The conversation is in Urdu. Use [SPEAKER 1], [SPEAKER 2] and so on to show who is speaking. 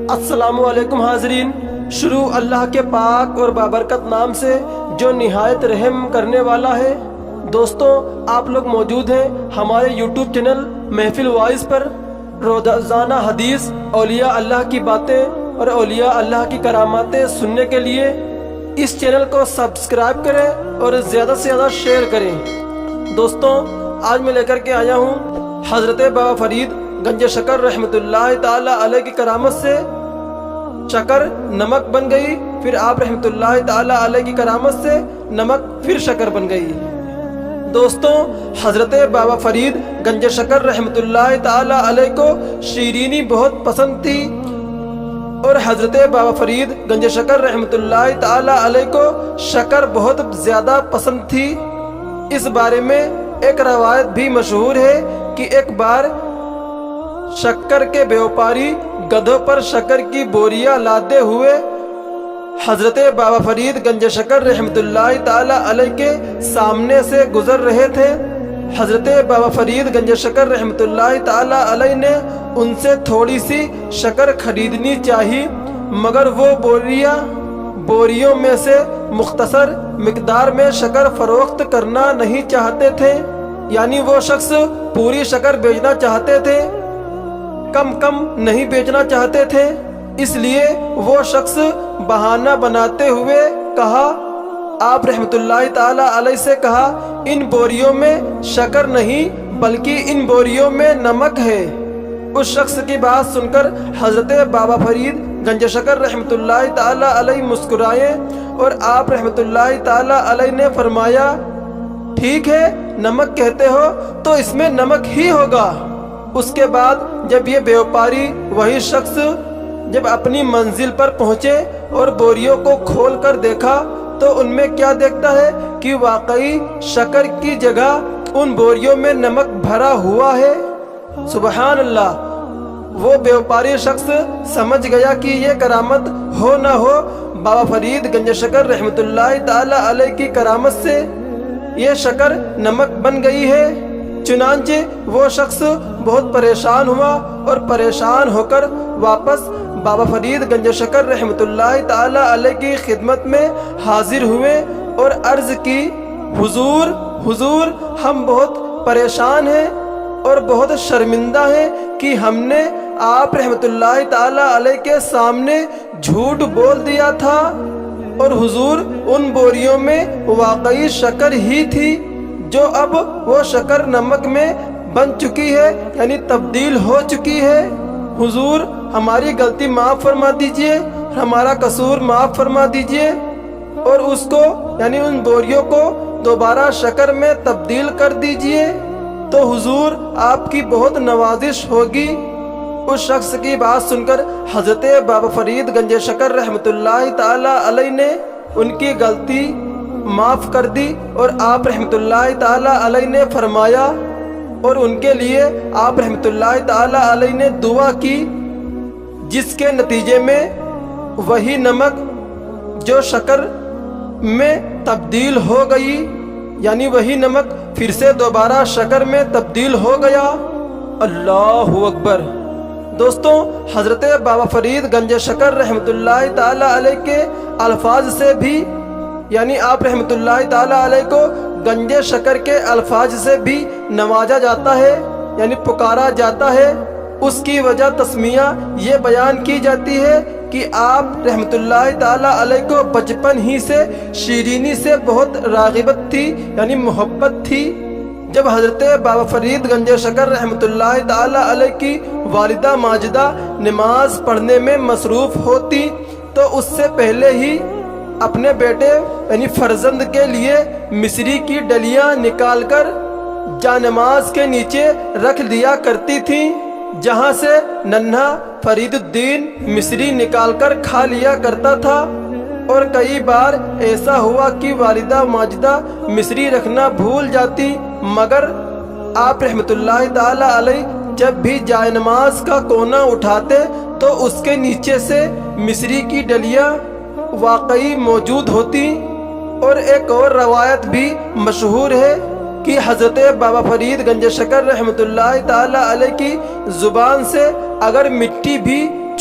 [SPEAKER 1] السلام علیکم حاضرین، شروع اللہ کے پاک اور بابرکت نام سے جو نہایت رحم کرنے والا ہے۔ دوستوں، آپ لوگ موجود ہیں ہمارے یوٹیوب چینل محفل وائس پر۔ روزانہ حدیث، اولیاء اللہ کی باتیں اور اولیاء اللہ کی کراماتیں سننے کے لیے اس چینل کو سبسکرائب کریں اور زیادہ سے زیادہ شیئر کریں۔ دوستوں، آج میں لے کر کے آیا ہوں حضرت بابا فرید گنج شکر رحمۃ اللہ تعالی علیہ کی کرامت سے شکر نمک بن گئی، پھر آپ رحمۃ اللہ تعالی علیہ کی کرامت سے نمک پھر شکر بن گئی۔ دوستوں، حضرت بابا فرید گنج شکر رحمۃ اللہ تعالی علیہ کو شیرینی بہت پسند تھی، اور حضرت بابا فرید گنج شکر رحمۃ اللہ تعالی علیہ کو شکر بہت زیادہ پسند تھی۔ اس بارے میں ایک روایت بھی مشہور ہے کہ ایک بار شکر کے بیوپاری گدھوں پر شکر کی بوریاں لادے ہوئے حضرت بابا فرید گنج شکر رحمۃ اللہ تعالی علیہ کے سامنے سے گزر رہے تھے۔ حضرت بابا فرید گنج شکر رحمۃ اللہ تعالی علیہ نے ان سے تھوڑی سی شکر خریدنی چاہی، مگر وہ بوریوں میں سے مختصر مقدار میں شکر فروخت کرنا نہیں چاہتے تھے، یعنی وہ شخص پوری شکر بیچنا چاہتے تھے، کم نہیں بیچنا چاہتے تھے۔ اس لیے وہ شخص بہانہ بناتے ہوئے کہا، آپ رحمۃ اللہ تعالی علیہ سے کہا، ان بوریوں میں شکر نہیں بلکہ ان بوریوں میں نمک ہے۔ اس شخص کی بات سن کر حضرت بابا فرید گنج شکر رحمۃ اللہ تعالی علیہ مسکرائے، اور آپ رحمۃ اللہ تعالی علیہ نے فرمایا، ٹھیک ہے، نمک کہتے ہو تو اس میں نمک ہی ہوگا۔ اس کے بعد جب یہ بیوپاری وہی شخص جب اپنی منزل پر پہنچے اور بوریوں کو کھول کر دیکھا تو ان میں کیا دیکھتا ہے کہ واقعی شکر کی جگہ ان بوریوں میں نمک بھرا ہوا ہے۔ سبحان اللہ! وہ بیوپاری شخص سمجھ گیا کہ یہ کرامت ہو نہ ہو بابا فرید گنج شکر رحمۃ اللہ تعالی علیہ کی کرامت سے یہ شکر نمک بن گئی ہے۔ چنانچہ وہ شخص بہت پریشان ہوا اور پریشان ہو کر واپس بابا فرید گنج شکر رحمۃ اللہ تعالی علیہ کی خدمت میں حاضر ہوئے اور عرض کی، حضور ہم بہت پریشان ہیں اور بہت شرمندہ ہیں کہ ہم نے آپ رحمۃ اللہ تعالی علیہ کے سامنے جھوٹ بول دیا تھا، اور حضور ان بوریوں میں واقعی شکر ہی تھی، جو اب وہ شکر نمک میں بن چکی ہے، یعنی تبدیل ہو چکی ہے۔ حضور ہماری غلطی معاف فرما دیجئے، ہمارا قصور معاف فرما دیجئے، اور اس کو یعنی ان بوریوں کو دوبارہ شکر میں تبدیل کر دیجئے، تو حضور آپ کی بہت نوازش ہوگی۔ اس شخص کی بات سن کر حضرت بابا فرید گنج شکر رحمۃ اللہ تعالی علیہ نے ان کی غلطی معاف کر دی، اور آپ رحمۃ اللہ تعالی علیہ نے فرمایا، اور ان کے لیے آپ رحمۃ اللہ تعالی علیہ نے دعا کی، جس کے نتیجے میں وہی نمک جو شکر میں تبدیل ہو گئی، یعنی وہی نمک پھر سے دوبارہ شکر میں تبدیل ہو گیا۔ اللہ اکبر! دوستوں، حضرت بابا فرید گنج شکر رحمۃ اللہ تعالی علیہ کے الفاظ سے بھی، یعنی آپ رحمۃ اللہ تعالی علیہ کو گنج شکر کے الفاظ سے بھی نوازا جاتا ہے، یعنی پکارا جاتا ہے۔ اس کی وجہ تسمیہ یہ بیان کی جاتی ہے کہ آپ رحمۃ اللہ تعالی علیہ کو بچپن ہی سے شیرینی سے بہت راغبت تھی، یعنی محبت تھی۔ جب حضرت بابا فرید گنج شکر رحمۃ اللہ تعالی علیہ کی والدہ ماجدہ نماز پڑھنے میں مصروف ہوتی تو اس سے پہلے ہی اپنے بیٹے یعنی فرزند کے لیے مصری کی ڈلیاں نکال کر جانماز کے نیچے رکھ دیا کرتی تھیں، جہاں سے ننھا فرید الدین مصری نکال کر کھا لیا کرتا تھا۔ اور کئی بار ایسا ہوا کہ والدہ ماجدہ مصری رکھنا بھول جاتی، مگر آپ رحمۃ اللہ تعالی علیہ جب بھی جائے نماز کا کونا اٹھاتے تو اس کے نیچے سے مصری کی ڈلیاں واقعی موجود ہوتی۔ اور ایک اور روایت بھی مشہور ہے کہ حضرت بابا فرید گنج شکر رحمۃ اللہ تعالی علیہ کی زبان سے اگر مٹی بھی